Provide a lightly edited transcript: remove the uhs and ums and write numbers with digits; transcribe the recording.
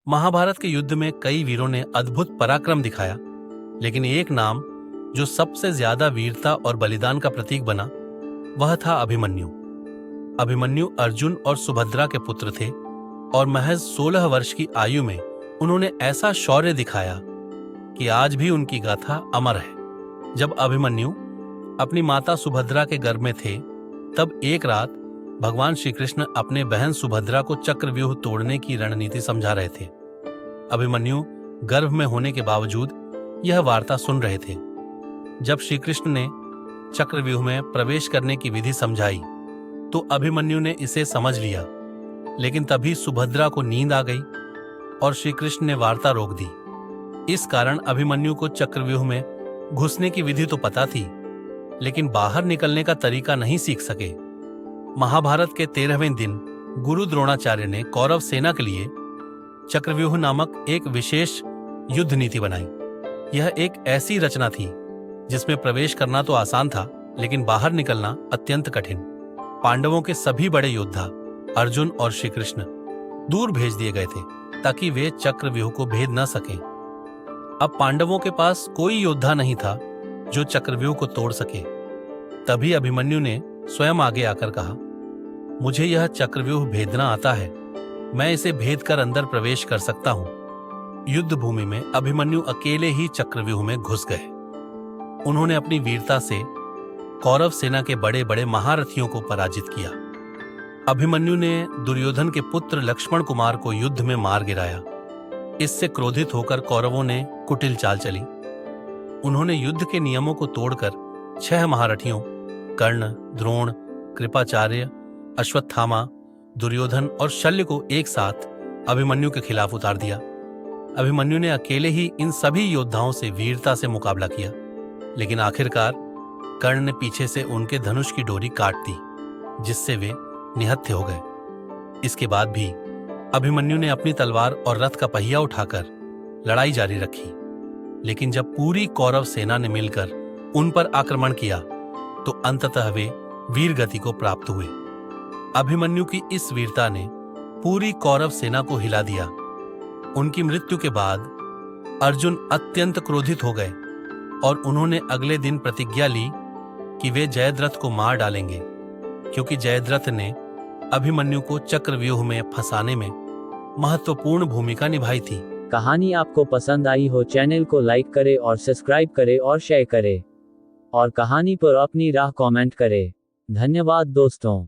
महाभारत के युद्ध में कई वीरों ने अद्भुत पराक्रम दिखाया, लेकिन एक नाम जो सबसे ज्यादा वीरता और बलिदान का प्रतीक बना वह था अभिमन्यु। अभिमन्यु अर्जुन और सुभद्रा के पुत्र थे और महज 16 वर्ष की आयु में उन्होंने ऐसा शौर्य दिखाया कि आज भी उनकी गाथा अमर है। जब अभिमन्यु अपनी माता सुभद्रा के गर्भ में थे, तब एक रात भगवान श्री कृष्ण अपने बहन सुभद्रा को चक्रव्यूह तोड़ने की रणनीति समझा रहे थे। अभिमन्यु गर्भ में होने के बावजूद यह वार्ता सुन रहे थे। जब श्री कृष्ण ने चक्रव्यूह में प्रवेश करने की विधि समझाई तो अभिमन्यु ने इसे समझ लिया, लेकिन तभी सुभद्रा को नींद आ गई और श्री कृष्ण ने वार्ता रोक दी। इस कारण अभिमन्यु को चक्रव्यूह में घुसने की विधि तो पता थी, लेकिन बाहर निकलने का तरीका नहीं सीख सके। महाभारत के 13वें दिन गुरु द्रोणाचार्य ने कौरव सेना के लिए चक्रव्यूह नामक एक विशेष युद्ध नीति बनाई। यह एक ऐसी रचना थी जिसमें प्रवेश करना तो आसान था, लेकिन बाहर निकलना अत्यंत कठिन। पांडवों के सभी बड़े योद्धा अर्जुन और श्री कृष्ण दूर भेज दिए गए थे ताकि वे चक्रव्यूह को भेद न सकें। अब पांडवों के पास कोई योद्धा नहीं था जो चक्रव्यूह को तोड़ सके। तभी अभिमन्यु ने स्वयं आगे आकर कहा, मुझे यह चक्रव्यूह भेदना आता है, मैं इसे भेद कर अंदर प्रवेश कर सकता हूं। युद्ध भूमि में अभिमन्यु अकेले ही चक्रव्यूह में घुस गए। उन्होंने अपनी वीरता से कौरव सेना के बड़े बड़े महारथियों को पराजित किया। अभिमन्यु ने दुर्योधन के पुत्र लक्ष्मण कुमार को युद्ध में मार गिराया। इससे क्रोधित होकर कौरवों ने कुटिल चाल चली। उन्होंने युद्ध के नियमों को तोड़कर 6 महारथियों कर्ण, द्रोण, कृपाचार्य, अश्वत्थामा, दुर्योधन और शल्य को एक साथ अभिमन्यु के खिलाफ उतार दिया। अभिमन्यु ने अकेले ही इन सभी योद्धाओं से वीरता से मुकाबला किया, लेकिन आखिरकार कर्ण ने पीछे से उनके धनुष की डोरी काट दी, जिससे वे निहत्थे हो गए। इसके बाद भी अभिमन्यु ने अपनी तलवार और रथ का पहिया उठाकर लड़ाई जारी रखी, लेकिन जब पूरी कौरव सेना ने मिलकर उन पर आक्रमण किया तो अंततः वे वीर गति को प्राप्त हुए। अभिमन्यु की इस वीरता ने पूरी कौरव सेना को हिला दिया। उनकी मृत्यु के बाद अर्जुन अत्यंत क्रोधित हो गए और उन्होंने अगले दिन प्रतिज्ञा ली कि वे जयद्रथ को मार डालेंगे, क्योंकि जयद्रथ ने अभिमन्यु को चक्रव्यूह में फंसाने में महत्वपूर्ण भूमिका निभाई थी। कहानी आपको पसंद आई हो, चैनल को लाइक करें और सब्सक्राइब करें और शेयर करें, और कहानी पर अपनी राय कमेंट करें। धन्यवाद दोस्तों।